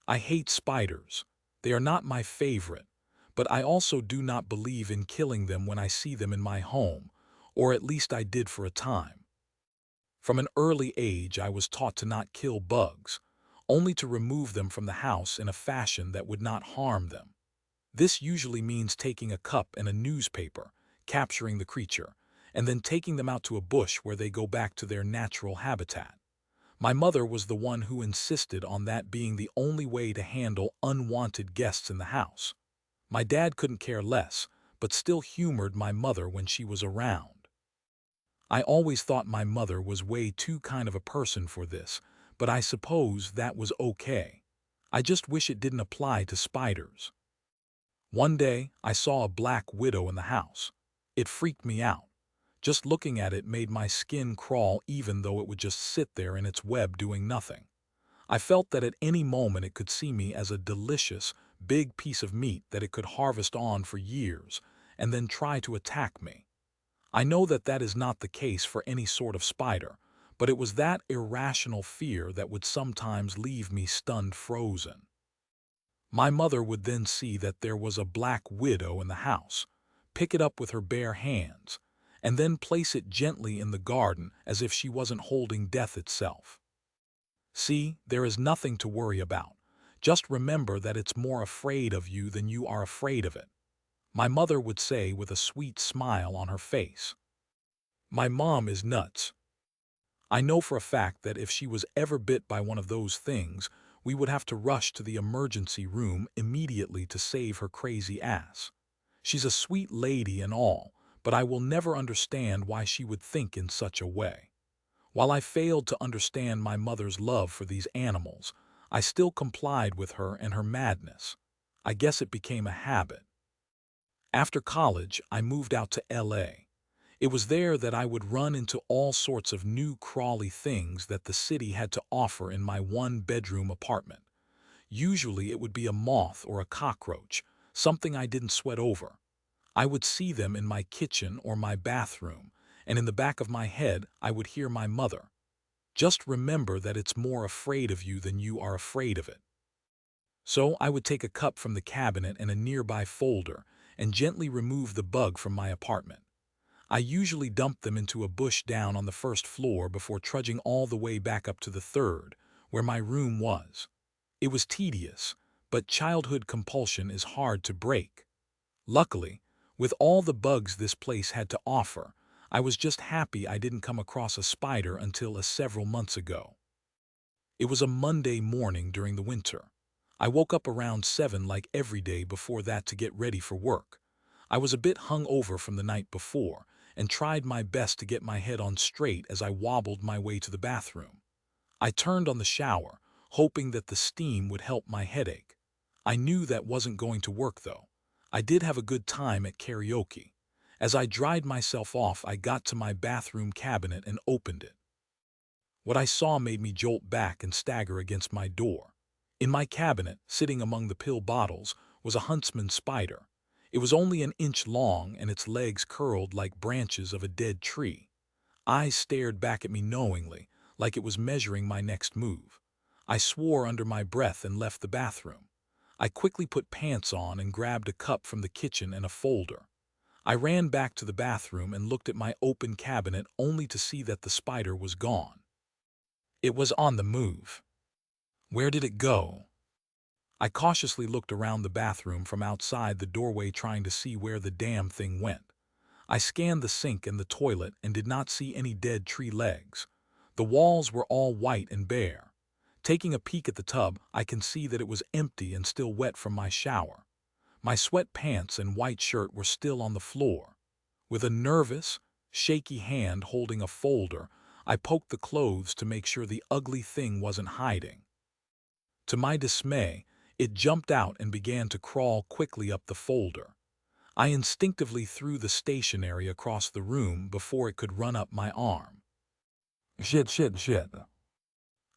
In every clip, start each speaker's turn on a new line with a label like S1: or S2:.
S1: I hate spiders. They are not my favorite, but I also do not believe in killing them when I see them in my home, or at least I did for a time. From an early age, I was taught to not kill bugs, only to remove them from the house in a fashion that would not harm them. This usually means taking a cup and a newspaper, capturing the creature, and then taking them out to a bush where they go back to their natural habitat. My mother was the one who insisted on that being the only way to handle unwanted guests in the house. My dad couldn't care less, but still humored my mother when she was around. I always thought my mother was way too kind of a person for this, but I suppose that was okay. I just wish it didn't apply to spiders. One day, I saw a black widow in the house. It freaked me out. Just looking at it made my skin crawl even though it would just sit there in its web doing nothing. I felt that at any moment it could see me as a delicious, big piece of meat that it could harvest on for years and then try to attack me. I know that that is not the case for any sort of spider, but it was that irrational fear that would sometimes leave me stunned frozen. My mother would then see that there was a black widow in the house, pick it up with her bare hands, and then place it gently in the garden as if she wasn't holding death itself. See, there is nothing to worry about. Just remember that it's more afraid of you than you are afraid of it, my mother would say with a sweet smile on her face. My mom is nuts. I know for a fact that if she was ever bit by one of those things, we would have to rush to the emergency room immediately to save her crazy ass. She's a sweet lady and all, but I will never understand why she would think in such a way. While I failed to understand my mother's love for these animals, I still complied with her and her madness. I guess it became a habit. After college, I moved out to LA. It was there that I would run into all sorts of new crawly things that the city had to offer in my one-bedroom apartment. Usually it would be a moth or a cockroach, something I didn't sweat over. I would see them in my kitchen or my bathroom, and in the back of my head I would hear my mother. Just remember that it's more afraid of you than you are afraid of it. So I would take a cup from the cabinet and a nearby folder and gently remove the bug from my apartment. I usually dumped them into a bush down on the first floor before trudging all the way back up to the third, where my room was. It was tedious, but childhood compulsion is hard to break. Luckily, with all the bugs this place had to offer, I was just happy I didn't come across a spider until several months ago. It was a Monday morning during the winter. I woke up around 7 like every day before that to get ready for work. I was a bit hung over from the night before and tried my best to get my head on straight as I wobbled my way to the bathroom. I turned on the shower, hoping that the steam would help my headache. I knew that wasn't going to work though. I did have a good time at karaoke. As I dried myself off, I got to my bathroom cabinet and opened it. What I saw made me jolt back and stagger against my door. In my cabinet, sitting among the pill bottles, was a Huntsman spider. It was only an inch long and its legs curled like branches of a dead tree. Eyes stared back at me knowingly, like it was measuring my next move. I swore under my breath and left the bathroom. I quickly put pants on and grabbed a cup from the kitchen and a folder. I ran back to the bathroom and looked at my open cabinet only to see that the spider was gone. It was on the move. Where did it go? I cautiously looked around the bathroom from outside the doorway trying to see where the damn thing went. I scanned the sink and the toilet and did not see any dead tree legs. The walls were all white and bare. Taking a peek at the tub, I can see that it was empty and still wet from my shower. My sweatpants and white shirt were still on the floor. With a nervous, shaky hand holding a folder, I poked the clothes to make sure the ugly thing wasn't hiding. To my dismay, it jumped out and began to crawl quickly up the folder. I instinctively threw the stationery across the room before it could run up my arm. Shit, shit, shit.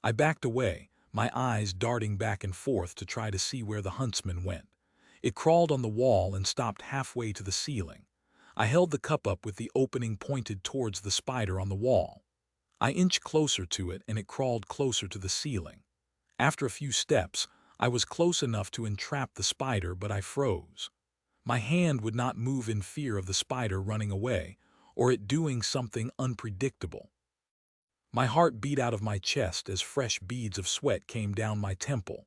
S1: I backed away, my eyes darting back and forth to try to see where the Huntsman went. It crawled on the wall and stopped halfway to the ceiling. I held the cup up with the opening pointed towards the spider on the wall. I inched closer to it and it crawled closer to the ceiling. After a few steps, I was close enough to entrap the spider, but I froze. My hand would not move in fear of the spider running away, or it doing something unpredictable. My heart beat out of my chest as fresh beads of sweat came down my temple.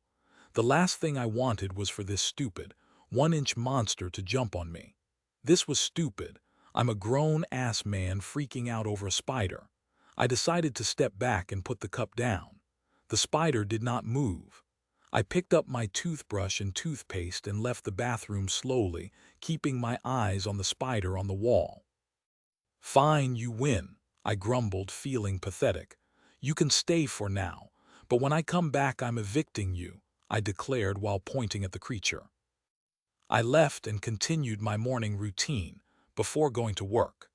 S1: The last thing I wanted was for this stupid, 1-inch monster to jump on me. This was stupid. I'm a grown-ass man freaking out over a spider. I decided to step back and put the cup down. The spider did not move. I picked up my toothbrush and toothpaste and left the bathroom slowly, keeping my eyes on the spider on the wall. "Fine, you win," I grumbled, feeling pathetic. "You can stay for now, but when I come back I'm evicting you," I declared while pointing at the creature. I left and continued my morning routine before going to work.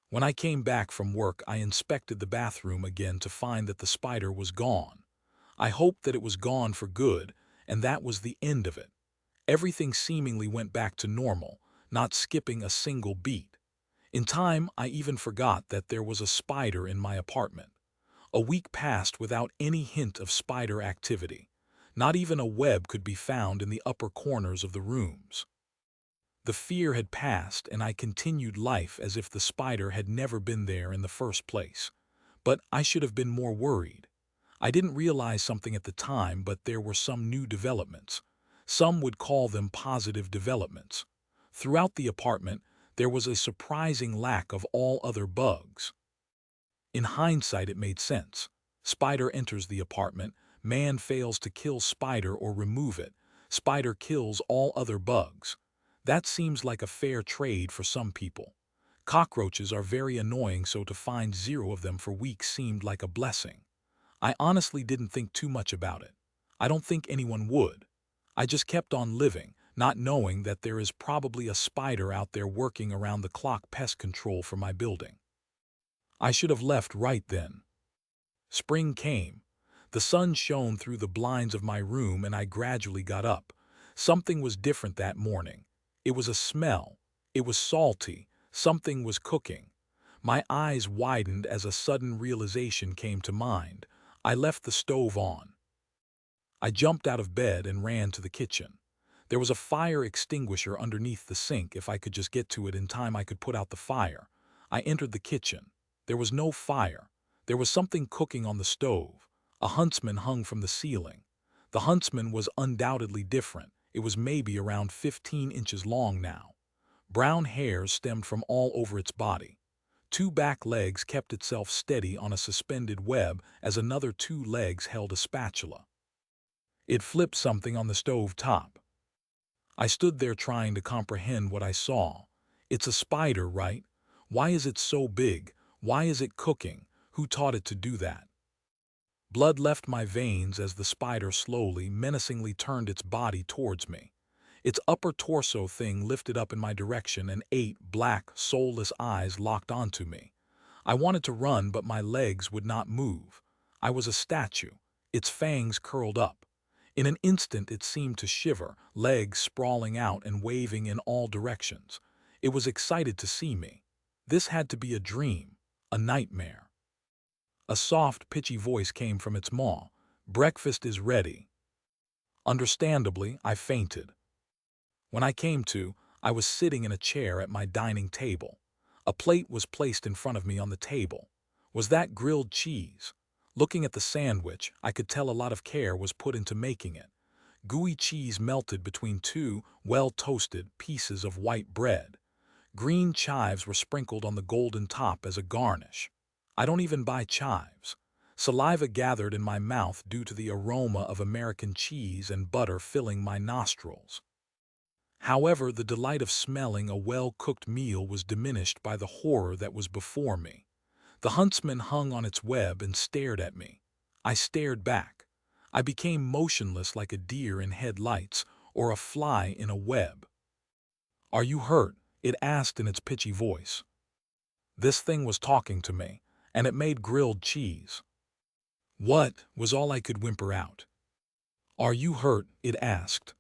S1: When I came back from work, I inspected the bathroom again to find that the spider was gone. I hoped that it was gone for good, and that was the end of it. Everything seemingly went back to normal, not skipping a single beat. In time, I even forgot that there was a spider in my apartment. A week passed without any hint of spider activity. Not even a web could be found in the upper corners of the rooms. The fear had passed, and I continued life as if the spider had never been there in the first place. But I should have been more worried. I didn't realize something at the time, but there were some new developments. Some would call them positive developments. Throughout the apartment, there was a surprising lack of all other bugs. In hindsight, it made sense. Spider enters the apartment, man fails to kill spider or remove it, spider kills all other bugs. That seems like a fair trade for some people. Cockroaches are very annoying, so to find 0 of them for weeks seemed like a blessing. I honestly didn't think too much about it. I don't think anyone would. I just kept on living, not knowing that there is probably a spider out there working around the clock pest control for my building. I should have left right then. Spring came. The sun shone through the blinds of my room and I gradually got up. Something was different that morning. It was a smell. It was salty. Something was cooking. My eyes widened as a sudden realization came to mind. I left the stove on. I jumped out of bed and ran to the kitchen. There was a fire extinguisher underneath the sink. If I could just get to it in time, I could put out the fire. I entered the kitchen. There was no fire. There was something cooking on the stove. A Huntsman hung from the ceiling. The Huntsman was undoubtedly different. It was maybe around 15 inches long now. Brown hairs stemmed from all over its body. 2 back legs kept itself steady on a suspended web as another 2 legs held a spatula. It flipped something on the stove top. I stood there trying to comprehend what I saw. It's a spider, right? Why is it so big? Why is it cooking? Who taught it to do that? Blood left my veins as the spider slowly, menacingly turned its body towards me. Its upper torso thing lifted up in my direction and 8 black, soulless eyes locked onto me. I wanted to run, but my legs would not move. I was a statue, its fangs curled up. In an instant it seemed to shiver, legs sprawling out and waving in all directions. It was excited to see me. This had to be a dream, a nightmare. A soft, pitchy voice came from its maw. "Breakfast is ready." Understandably, I fainted. When I came to, I was sitting in a chair at my dining table. A plate was placed in front of me on the table. Was that grilled cheese? Looking at the sandwich, I could tell a lot of care was put into making it. Gooey cheese melted between 2 well-toasted pieces of white bread. Green chives were sprinkled on the golden top as a garnish. I don't even buy chives. Saliva gathered in my mouth due to the aroma of American cheese and butter filling my nostrils. However, the delight of smelling a well-cooked meal was diminished by the horror that was before me. The Huntsman hung on its web and stared at me. I stared back. I became motionless like a deer in headlights or a fly in a web. "Are you hurt?" it asked in its pitchy voice. This thing was talking to me, and it made grilled cheese. "What?" was all I could whimper out. "Are you hurt?" it asked.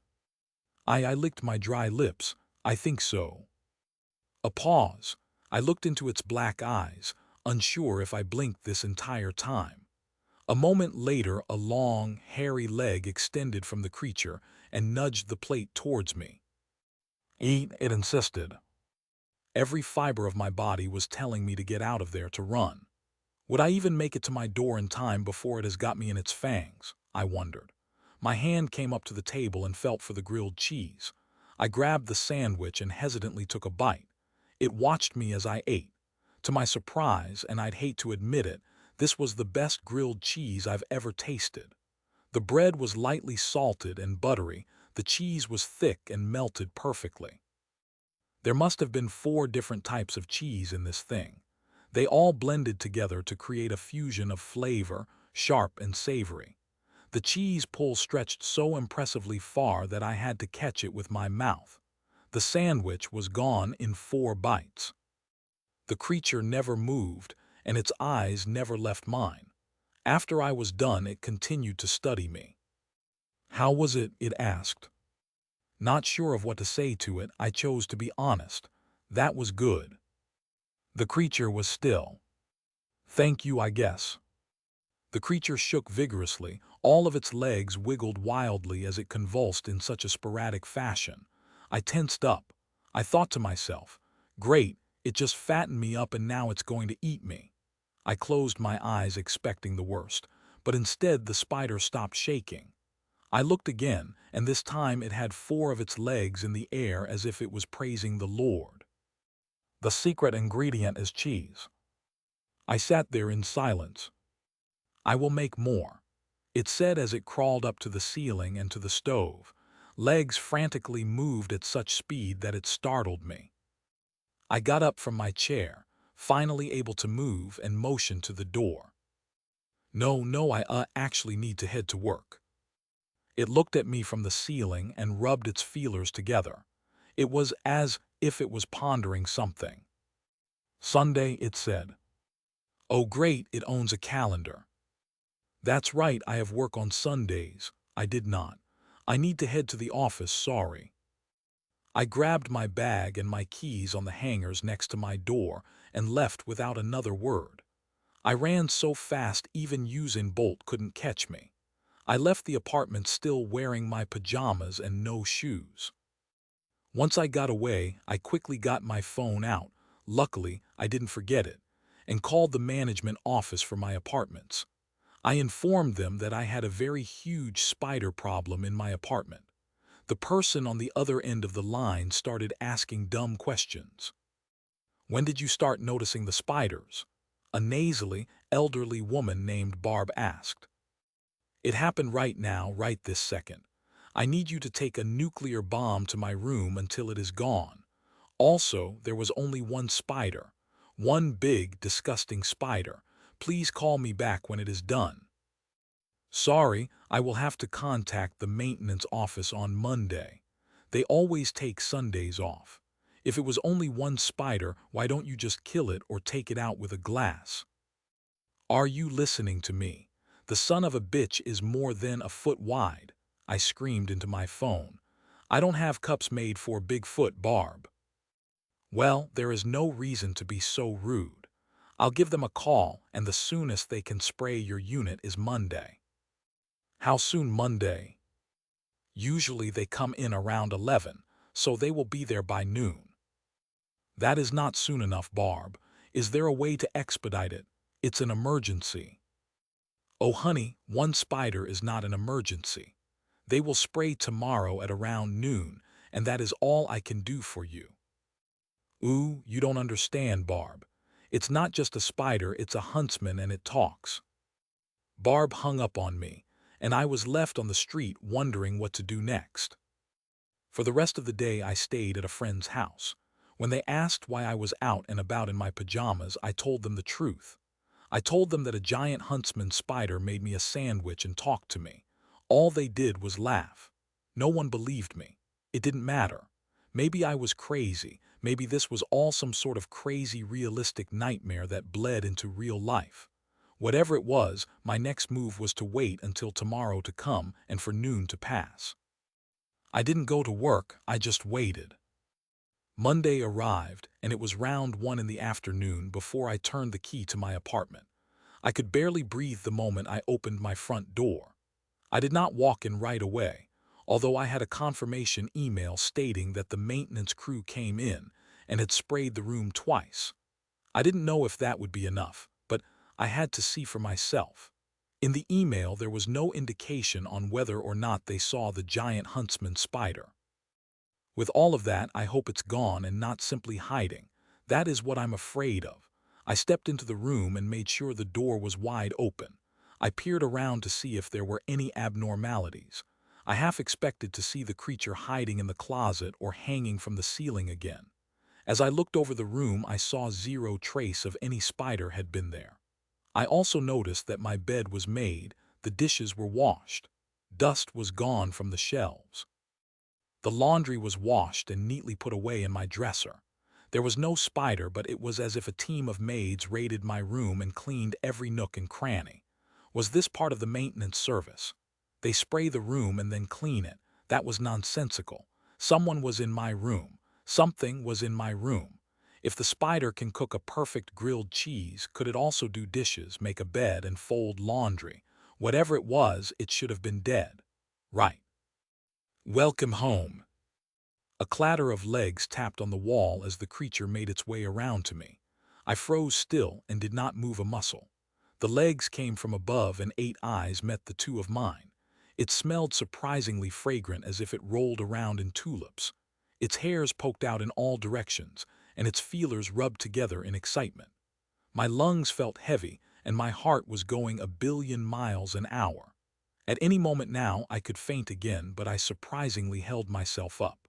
S1: I licked my dry lips. "I think so." A pause. I looked into its black eyes, unsure if I blinked this entire time. A moment later, a long, hairy leg extended from the creature and nudged the plate towards me. "Eat," it insisted. Every fiber of my body was telling me to get out of there, to run. Would I even make it to my door in time before it has got me in its fangs? I wondered. My hand came up to the table and felt for the grilled cheese. I grabbed the sandwich and hesitantly took a bite. It watched me as I ate. To my surprise, and I'd hate to admit it, this was the best grilled cheese I've ever tasted. The bread was lightly salted and buttery, the cheese was thick and melted perfectly. There must have been 4 different types of cheese in this thing. They all blended together to create a fusion of flavor, sharp and savory. The cheese pull stretched so impressively far that I had to catch it with my mouth. The sandwich was gone in 4 bites. The creature never moved, and its eyes never left mine. After I was done, it continued to study me. "How was it?" it asked. Not sure of what to say to it, I chose to be honest. "That was good." The creature was still. "Thank you, I guess." The creature shook vigorously. All of its legs wiggled wildly as it convulsed in such a sporadic fashion. I tensed up. I thought to myself, "Great, it just fattened me up and now it's going to eat me." I closed my eyes expecting the worst, but instead the spider stopped shaking. I looked again, and this time it had 4 of its legs in the air as if it was praising the Lord. "The secret ingredient is cheese." I sat there in silence. "I will make more," it said as it crawled up to the ceiling and to the stove. Legs frantically moved at such speed that it startled me. I got up from my chair, finally able to move, and motioned to the door. No, I actually need to head to work." It looked at me from the ceiling and rubbed its feelers together. It was as if it was pondering something. "Sunday," it said. "Oh great, it owns a calendar." "That's right, I have work on Sundays." I did not. "I need to head to the office, sorry." I grabbed my bag and my keys on the hangers next to my door and left without another word. I ran so fast even Usain Bolt couldn't catch me. I left the apartment still wearing my pajamas and no shoes. Once I got away, I quickly got my phone out, luckily I didn't forget it, and called the management office for my apartments. I informed them that I had a very huge spider problem in my apartment. The person on the other end of the line started asking dumb questions. "When did you start noticing the spiders?" a nasally, elderly woman named Barb asked. "It happened right now, right this second. I need you to take a nuclear bomb to my room until it is gone. Also, there was only one spider. One big, disgusting spider. Please call me back when it is done." "Sorry, I will have to contact the maintenance office on Monday. They always take Sundays off. If it was only one spider, why don't you just kill it or take it out with a glass?" "Are you listening to me? The son of a bitch is more than a foot wide," I screamed into my phone. "I don't have cups made for Bigfoot, Barb." "Well, there is no reason to be so rude. I'll give them a call, and the soonest they can spray your unit is Monday." "How soon Monday?" "Usually they come in around 11, so they will be there by noon." "That is not soon enough, Barb. Is there a way to expedite it? It's an emergency." "Oh honey, one spider is not an emergency. They will spray tomorrow at around noon, and that is all I can do for you." "Ooh, you don't understand, Barb. It's not just a spider, it's a huntsman and it talks." Barb hung up on me, and I was left on the street wondering what to do next. For the rest of the day I stayed at a friend's house. When they asked why I was out and about in my pajamas, I told them the truth. I told them that a giant huntsman spider made me a sandwich and talked to me. All they did was laugh. No one believed me. It didn't matter. Maybe I was crazy. Maybe this was all some sort of crazy realistic nightmare that bled into real life. Whatever it was, my next move was to wait until tomorrow to come and for noon to pass. I didn't go to work, I just waited. Monday arrived, and it was round 1 in the afternoon before I turned the key to my apartment. I could barely breathe the moment I opened my front door. I did not walk in right away, although I had a confirmation email stating that the maintenance crew came in and had sprayed the room twice. I didn't know if that would be enough, but I had to see for myself. In the email, there was no indication on whether or not they saw the giant Huntsman spider. With all of that, I hope it's gone and not simply hiding. That is what I'm afraid of. I stepped into the room and made sure the door was wide open. I peered around to see if there were any abnormalities. I half expected to see the creature hiding in the closet or hanging from the ceiling again. As I looked over the room, I saw zero trace of any spider had been there. I also noticed that my bed was made, the dishes were washed. Dust was gone from the shelves. The laundry was washed and neatly put away in my dresser. There was no spider, but it was as if a team of maids raided my room and cleaned every nook and cranny. Was this part of the maintenance service? They spray the room and then clean it. That was nonsensical. Someone was in my room. Something was in my room. If the spider can cook a perfect grilled cheese, could it also do dishes, make a bed, and fold laundry? Whatever it was, it should have been dead. Right. Welcome home. A clatter of legs tapped on the wall as the creature made its way around to me. I froze still and did not move a muscle. The legs came from above and 8 eyes met the 2 of mine. It smelled surprisingly fragrant, as if it rolled around in tulips. Its hairs poked out in all directions, and its feelers rubbed together in excitement. My lungs felt heavy, and my heart was going a billion miles an hour. At any moment now I could faint again, but I surprisingly held myself up.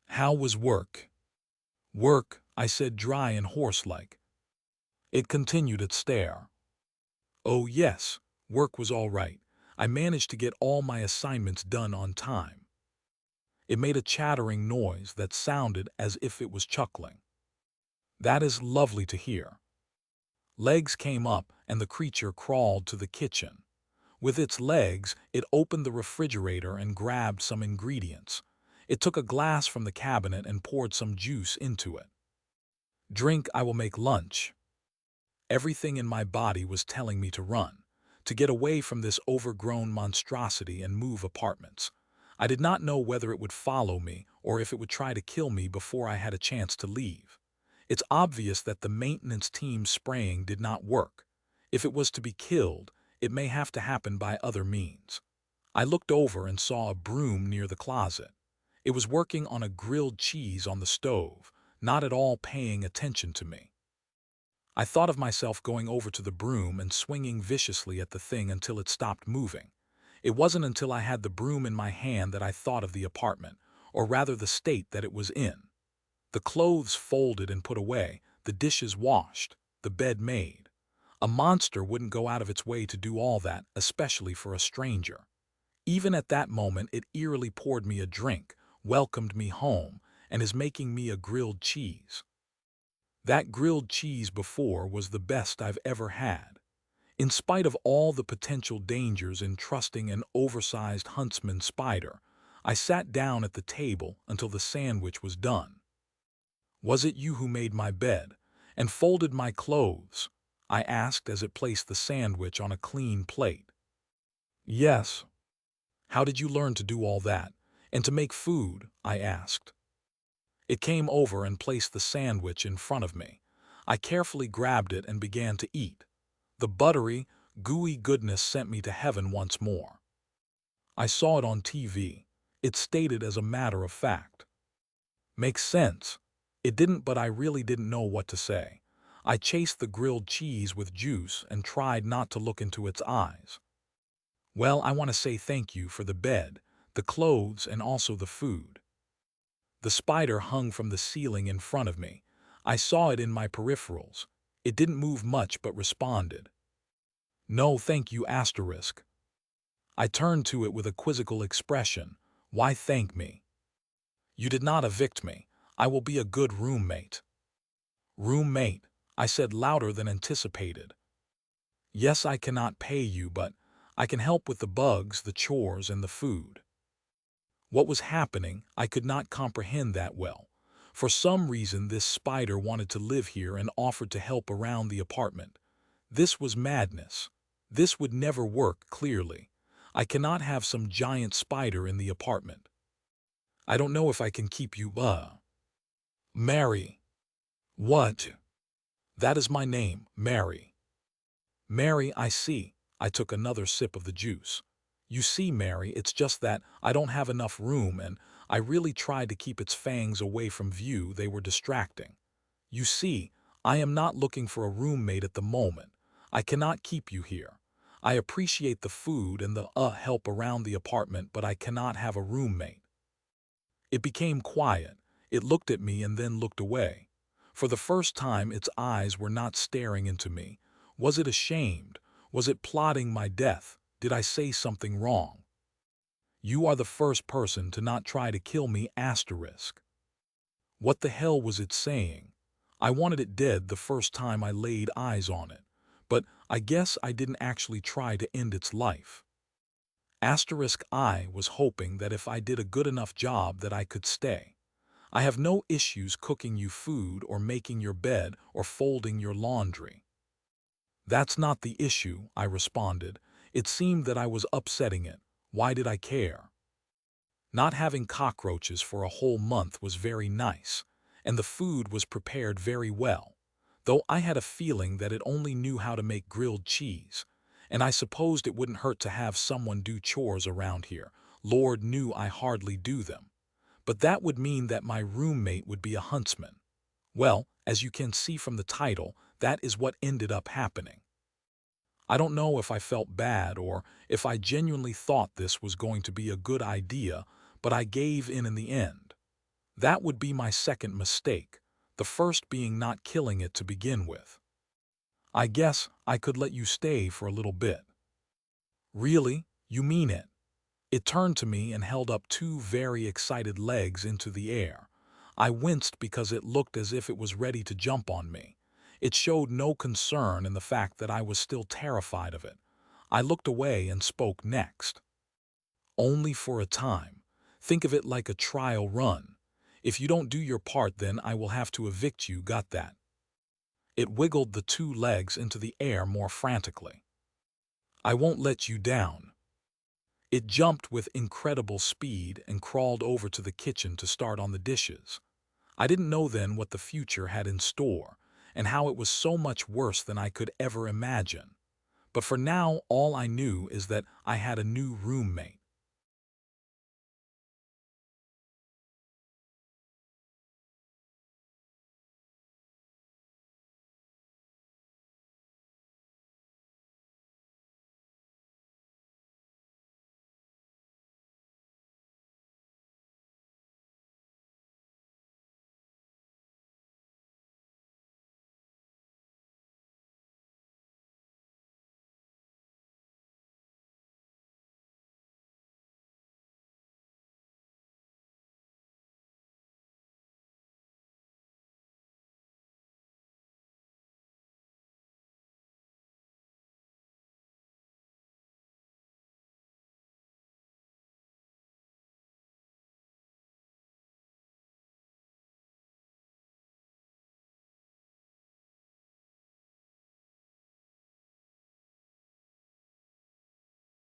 S1: How was work? Work, I said, dry and hoarse-like. It continued its stare. Oh yes, work was all right. I managed to get all my assignments done on time. It made a chattering noise that sounded as if it was chuckling. That is lovely to hear. Legs came up and the creature crawled to the kitchen. With its legs, it opened the refrigerator and grabbed some ingredients. It took a glass from the cabinet and poured some juice into it. Drink, I will make lunch. Everything in my body was telling me to run, to get away from this overgrown monstrosity and move apartments. I did not know whether it would follow me or if it would try to kill me before I had a chance to leave. It's obvious that the maintenance team spraying did not work. If it was to be killed, it may have to happen by other means. I looked over and saw a broom near the closet. It was working on a grilled cheese on the stove, not at all paying attention to me. I thought of myself going over to the broom and swinging viciously at the thing until it stopped moving. It wasn't until I had the broom in my hand that I thought of the apartment, or rather the state that it was in. The clothes folded and put away, the dishes washed, the bed made. A monster wouldn't go out of its way to do all that, especially for a stranger. Even at that moment, it eerily poured me a drink, welcomed me home, and is making me a grilled cheese. That grilled cheese before was the best I've ever had. In spite of all the potential dangers in trusting an oversized Huntsman spider, I sat down at the table until the sandwich was done. Was it you who made my bed and folded my clothes? I asked as it placed the sandwich on a clean plate. Yes. How did you learn to do all that? And to make food? I asked. It came over and placed the sandwich in front of me. I carefully grabbed it and began to eat. The buttery, gooey goodness sent me to heaven once more. I saw it on TV. It stated as a matter of fact. Makes sense. It didn't, but I really didn't know what to say. I chased the grilled cheese with juice and tried not to look into its eyes. Well, I want to say thank you for the bed, the clothes, and also the food. The spider hung from the ceiling in front of me. I saw it in my peripherals. It didn't move much but responded. No, thank you, asterisk. I turned to it with a quizzical expression. Why thank me? You did not evict me. I will be a good roommate. Roommate, I said louder than anticipated. Yes, I cannot pay you, but I can help with the bugs, the chores, and the food. What was happening, I could not comprehend that well. For some reason, this spider wanted to live here and offered to help around the apartment. This was madness. This would never work, clearly. I cannot have some giant spider in the apartment. I don't know if I can keep you, Mary. What? That is my name, Mary. Mary, I see. I took another sip of the juice. You see, Mary, it's just that I don't have enough room and I really tried to keep its fangs away from view. They were distracting. You see, I am not looking for a roommate at the moment. I cannot keep you here. I appreciate the food and the help around the apartment, but I cannot have a roommate. It became quiet. It looked at me and then looked away. For the first time, its eyes were not staring into me. Was it ashamed? Was it plotting my death? Did I say something wrong? You are the first person to not try to kill me, asterisk. What the hell was it saying? I wanted it dead the first time I laid eyes on it, but I guess I didn't actually try to end its life. Asterisk, I was hoping that if I did a good enough job that I could stay. I have no issues cooking you food or making your bed or folding your laundry. That's not the issue, I responded. It seemed that I was upsetting it. Why did I care? Not having cockroaches for a whole month was very nice, and the food was prepared very well, though I had a feeling that it only knew how to make grilled cheese, and I supposed it wouldn't hurt to have someone do chores around here. Lord knew I hardly do them. But that would mean that my roommate would be a huntsman. Well, as you can see from the title, that is what ended up happening. I don't know if I felt bad or if I genuinely thought this was going to be a good idea, but I gave in the end. That would be my second mistake, the first being not killing it to begin with. I guess I could let you stay for a little bit. Really? You mean it? It turned to me and held up two very excited legs into the air. I winced because it looked as if it was ready to jump on me. It showed no concern in the fact that I was still terrified of it. I looked away and spoke next. Only for a time. Think of it like a trial run. If you don't do your part, then I will have to evict you, got that? It wiggled the two legs into the air more frantically. I won't let you down. It jumped with incredible speed and crawled over to the kitchen to start on the dishes. I didn't know then what the future had in store, and how it was so much worse than I could ever imagine. But for now, all I knew is that I had a new roommate.